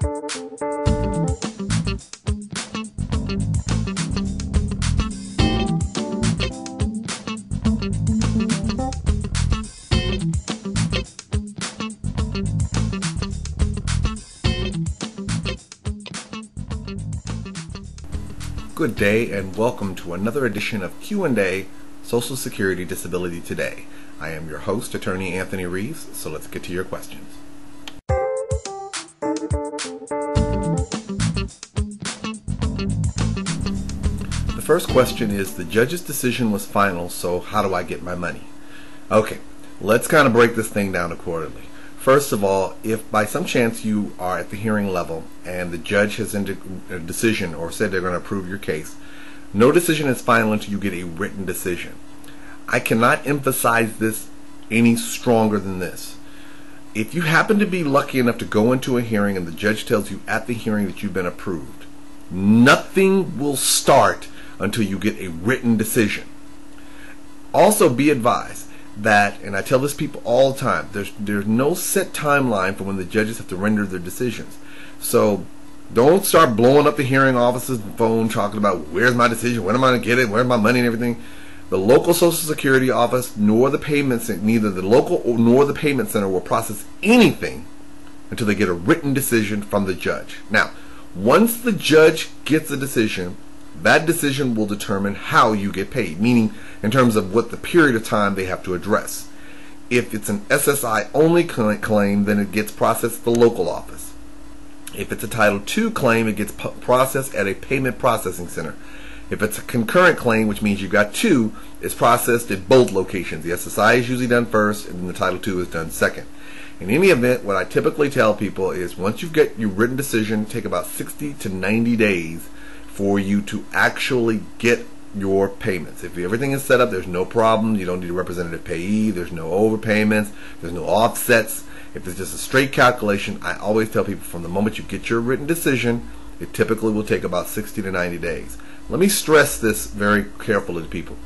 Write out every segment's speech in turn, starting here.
Good day and welcome to another edition of Q&A Social Security Disability Today. I am your host, Attorney Anthony Reeves, so let's get to your questions. The first question is, the judge's decision was final, so how do I get my money? Okay, let's kind of break this thing down accordingly. First of all, if by some chance you are at the hearing level and the judge has entered a decision or said they're going to approve your case, no decision is final until you get a written decision. I cannot emphasize this any stronger than this. If you happen to be lucky enough to go into a hearing and the judge tells you at the hearing that you've been approved, nothing will start until you get a written decision. Also, be advised that, and I tell this people all the time, there's no set timeline for when the judges have to render their decisions. So don't start blowing up the hearing officer's phone talking about where's my decision, when am I going to get it, where's my money and everything. The local Social Security office nor the payment center, neither the local nor the payment center will process anything until they get a written decision from the judge. Now, once the judge gets a decision, that decision will determine how you get paid, meaning in terms of what the period of time they have to address. If it's an SSI only claim, then it gets processed at the local office. If it's a Title II claim, it gets processed at a payment processing center. If it's a concurrent claim, which means you've got two, it's processed at both locations. The SSI is usually done first, and then the Title II is done second. In any event, what I typically tell people is once you get your written decision, take about 60 to 90 days for you to actually get your payments. If everything is set up, there's no problem. You don't need a representative payee. There's no overpayments. There's no offsets. If it's just a straight calculation, I always tell people from the moment you get your written decision, it typically will take about 60 to 90 days. Let me stress this very carefully to people,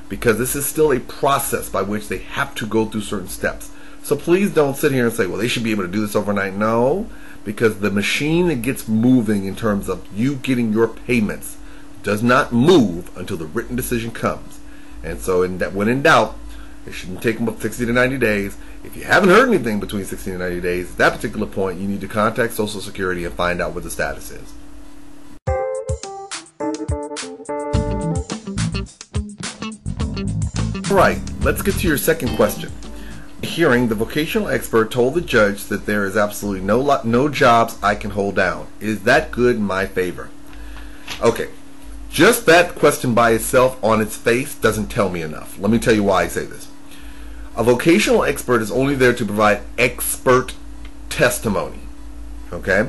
because this is still a process by which they have to go through certain steps. So please don't sit here and say, well, they should be able to do this overnight. No, because the machine that gets moving in terms of you getting your payments does not move until the written decision comes. And so when in doubt, it shouldn't take them up 60 to 90 days. If you haven't heard anything between 60 and 90 days, at that particular point, you need to contact Social Security and find out what the status is. All right, let's get to your second question. Hearing, the vocational expert told the judge that there is absolutely no jobs I can hold down. Is that good in my favor? Okay, just that question by itself on its face doesn't tell me enough. Let me tell you why I say this. A vocational expert is only there to provide expert testimony. Okay?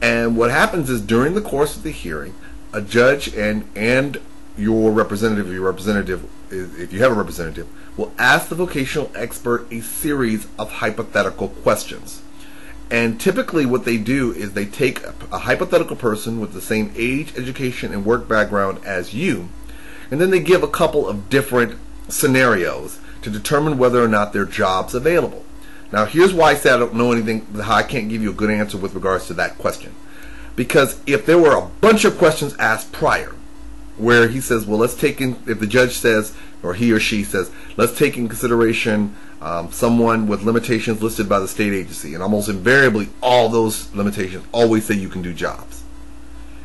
And what happens is during the course of the hearing, a judge and your representative, if you have a representative, will ask the vocational expert a series of hypothetical questions. And typically what they do is they take a hypothetical person with the same age, education, and work background as you, and then they give a couple of different scenarios to determine whether or not there are jobs available. Now here's why I say I don't know anything, how I can't give you a good answer with regards to that question. Because if there were a bunch of questions asked prior, where he says, well, let's take in, if the judge says, or he or she says, let's take in consideration someone with limitations listed by the state agency, and almost invariably all those limitations always say you can do jobs.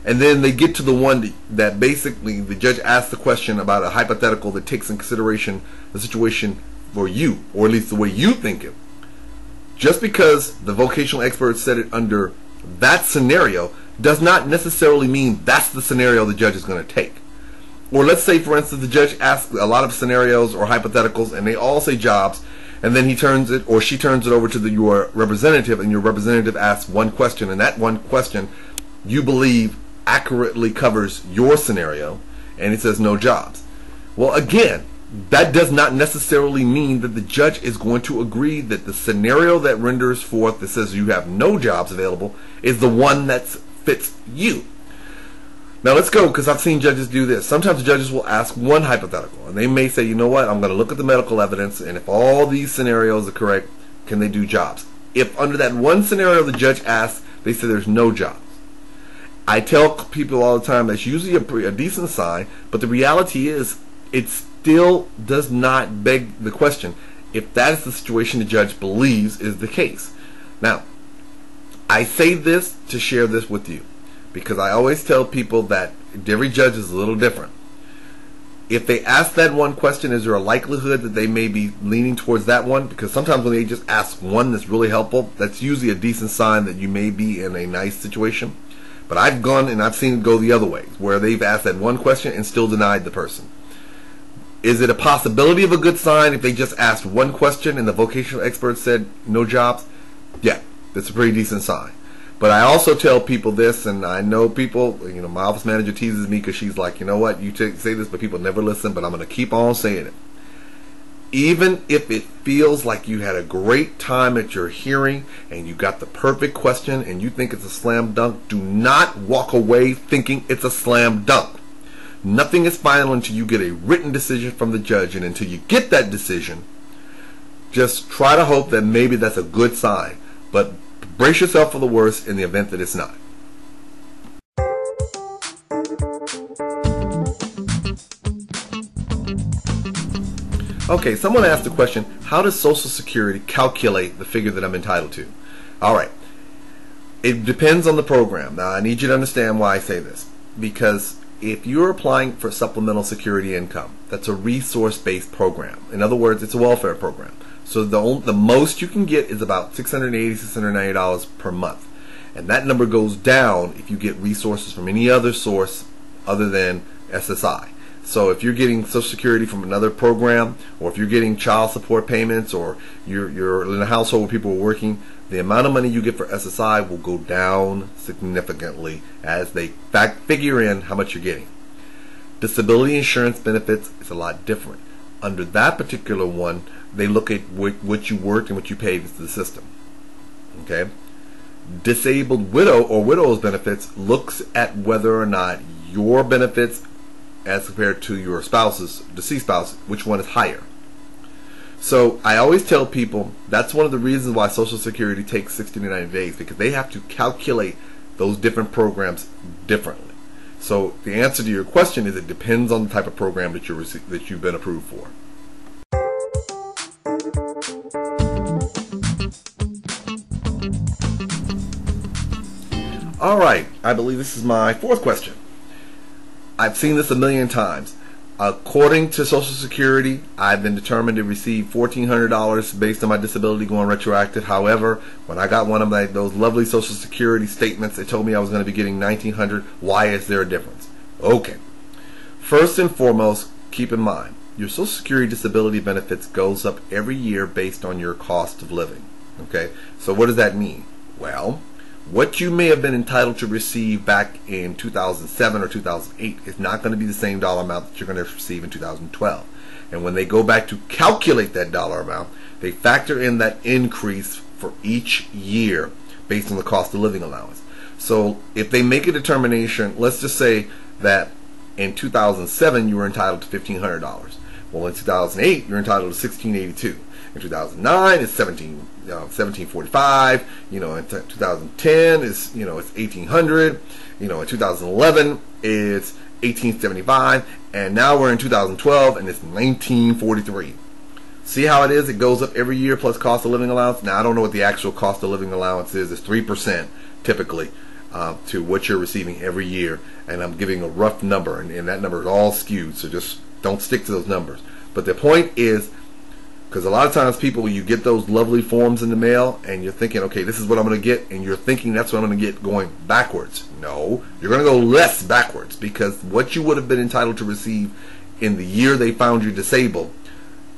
And then they get to the one that basically the judge asks the question about a hypothetical that takes in consideration the situation for you, or at least the way you think it. Just because the vocational expert said it under that scenario does not necessarily mean that's the scenario the judge is going to take. Or let's say, for instance, the judge asks a lot of scenarios or hypotheticals and they all say jobs, and then he turns it or she turns it over to your representative, and your representative asks one question, and that one question you believe accurately covers your scenario, and it says no jobs. Well, again, that does not necessarily mean that the judge is going to agree that the scenario that renders forth that says you have no jobs available is the one that fits you. Now let's go, because I've seen judges do this. Sometimes judges will ask one hypothetical, and they may say, you know what, I'm going to look at the medical evidence, and if all these scenarios are correct, can they do jobs? If under that one scenario the judge asks They say there's no jobs. I tell people all the time that's usually a decent sign, but the reality is it still does not beg the question if that is the situation the judge believes is the case. Now, I say this to share this with you because I always tell people that every judge is a little different. If they ask that one question, is there a likelihood that they may be leaning towards that one? Because sometimes when they just ask one that's really helpful, that's usually a decent sign that you may be in a nice situation. But I've gone and I've seen it go the other way, where they've asked that one question and still denied the person. Is it a possibility of a good sign if they just asked one question and the vocational expert said no jobs? Yeah, that's a pretty decent sign. But I also tell people this, and I know people, my office manager teases me because she's like, you know what, you say this, but people never listen, but I'm going to keep on saying it. Even if it feels like you had a great time at your hearing and you got the perfect question and you think it's a slam dunk, do not walk away thinking it's a slam dunk. Nothing is final until you get a written decision from the judge, and until you get that decision, just try to hope that maybe that's a good sign. But brace yourself for the worst in the event that it's not. Okay, someone asked the question, how does Social Security calculate the figure that I'm entitled to? Alright, it depends on the program. Now I need you to understand why I say this. Because if you're applying for supplemental security income, that's a resource-based program. In other words, it's a welfare program. So the most you can get is about $680, $690 per month. And that number goes down if you get resources from any other source other than SSI. So if you're getting Social Security from another program, or if you're getting child support payments, or you're in a household where people are working, the amount of money you get for SSI will go down significantly as they figure in how much you're getting. Disability insurance benefits is a lot different. Under that particular one, they look at what you worked and what you paid into the system. Okay? Disabled widow or widow's benefits looks at whether or not your benefits as compared to your spouse's, deceased spouse, which one is higher. So I always tell people that's one of the reasons why Social Security takes 60 to 90 days, because they have to calculate those different programs differently. So the answer to your question is it depends on the type of program that you've been approved for. Alright, I believe this is my fourth question. I've seen this a million times. According to Social Security, I've been determined to receive $1,400 based on my disability going retroactive. However, when I got one of those lovely Social Security statements, it told me I was going to be getting $1,900. Why is there a difference? Okay. First and foremost, keep in mind, your Social Security disability benefits goes up every year based on your cost of living. Okay? So what does that mean? Well, what you may have been entitled to receive back in 2007 or 2008 is not going to be the same dollar amount that you're going to receive in 2012. And when they go back to calculate that dollar amount, they factor in that increase for each year based on the cost of living allowance. So if they make a determination, let's just say that in 2007 you were entitled to $1,500. Well, in 2008 you're entitled to $1,682. In 2009 it's $1,745. In 2010 it's it's $1,800. In 2011 it's $1,875, and now we're in 2012 and it's $1,943. See how it is? It goes up every year plus cost of living allowance. Now I don't know what the actual cost of living allowance is. It's 3% typically to what you're receiving every year, and I'm giving a rough number, and that number is all skewed. So just don't stick to those numbers. But the point is, because a lot of times people, you get those lovely forms in the mail and you're thinking, okay, this is what I'm going to get, and you're thinking that's what I'm going to get going backwards. No, you're going to go less backwards, because what you would have been entitled to receive in the year they found you disabled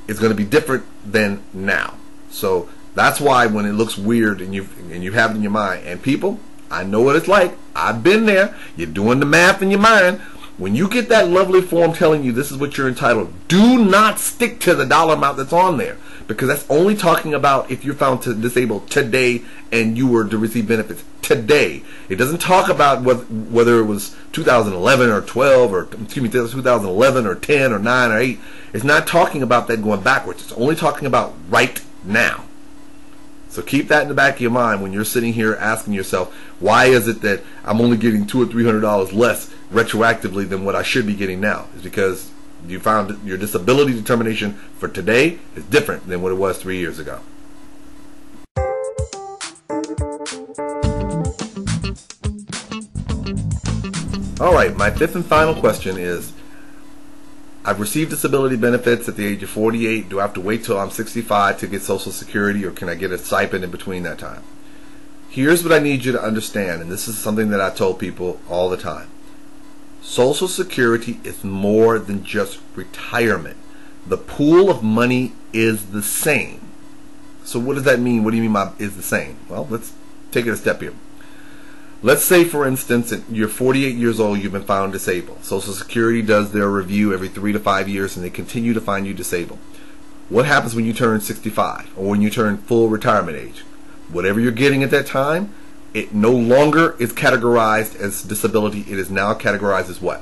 is going to be different than now. So that's why when it looks weird and you have it in your mind, and people, I know what it's like. I've been there. You're doing the math in your mind. When you get that lovely form telling you this is what you're entitled, do not stick to the dollar amount that's on there, because that's only talking about if you're found disabled today and you were to receive benefits today. It doesn't talk about whether it was 2011 or 12 or 2011 or 10 or 9 or 8. It's not talking about that going backwards. It's only talking about right now. So keep that in the back of your mind when you're sitting here asking yourself, why is it that I'm only getting $200 or $300 less retroactively than what I should be getting now? It's because you found your disability determination for today is different than what it was 3 years ago. Alright, my fifth and final question is, I've received disability benefits at the age of 48. Do I have to wait till I'm 65 to get Social Security, or can I get a stipend in between that time? Here's what I need you to understand, and this is something that I told people all the time. Social Security is more than just retirement. The pool of money is the same. So what does that mean? What do you mean by is the same? Well, let's take it a step here. Let's say, for instance, you're 48 years old, you've been found disabled. Social Security does their review every 3 to 5 years, and they continue to find you disabled. What happens when you turn 65, or when you turn full retirement age? Whatever you're getting at that time, it no longer is categorized as disability. It is now categorized as what?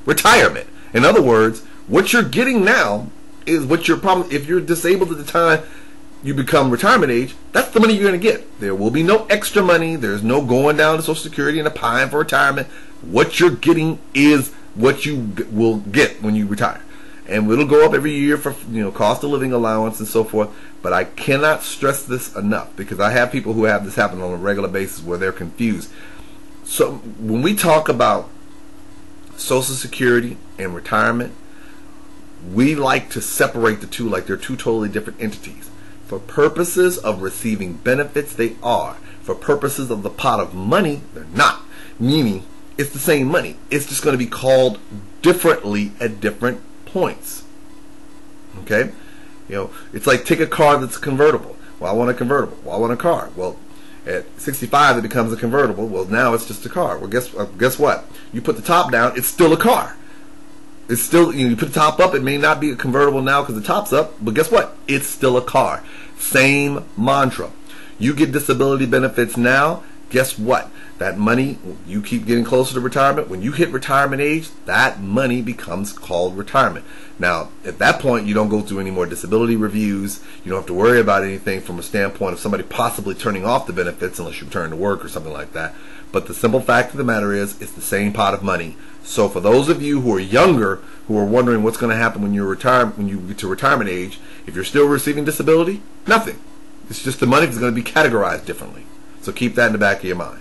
Retirement. In other words, what you're getting now is what you're probably, if you're disabled at the time you become retirement age, that's the money you're going to get. There will be no extra money. There's no going down to Social Security and applying for retirement. What you're getting is what you will get when you retire. And it'll go up every year for, cost of living allowance and so forth. But I cannot stress this enough, because I have people who have this happen on a regular basis where they're confused. So when we talk about Social Security and retirement, we like to separate the two like they're two totally different entities. For purposes of receiving benefits, they are. For purposes of the pot of money, they're not. Meaning, it's the same money. It's just going to be called differently at different points. Okay? It's like take a car that's convertible. Well, I want a convertible. Well, I want a car. Well, at 65, it becomes a convertible. Well, now it's just a car. Well, guess what? You put the top down, it's still a car. It's still, you put the top up, it may not be a convertible now because the top's up, but guess what? It's still a car. Same mantra. You get disability benefits now, guess what? That money, you keep getting closer to retirement. When you hit retirement age, that money becomes called retirement. Now, at that point, you don't go through any more disability reviews. You don't have to worry about anything from a standpoint of somebody possibly turning off the benefits unless you return to work or something like that. But the simple fact of the matter is, it's the same pot of money. So for those of you who are younger, who are wondering what's going to happen when you get to retirement age, if you're still receiving disability, nothing. It's just the money is going to be categorized differently. So keep that in the back of your mind.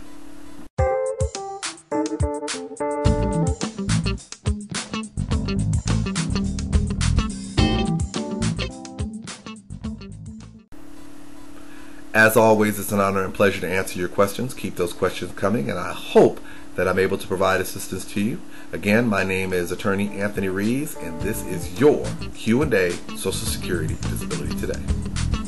As always, it's an honor and pleasure to answer your questions. Keep those questions coming, and I hope that I'm able to provide assistance to you. Again, my name is Attorney Anthony Reeves, and this is your Q&A Social Security Disability Today.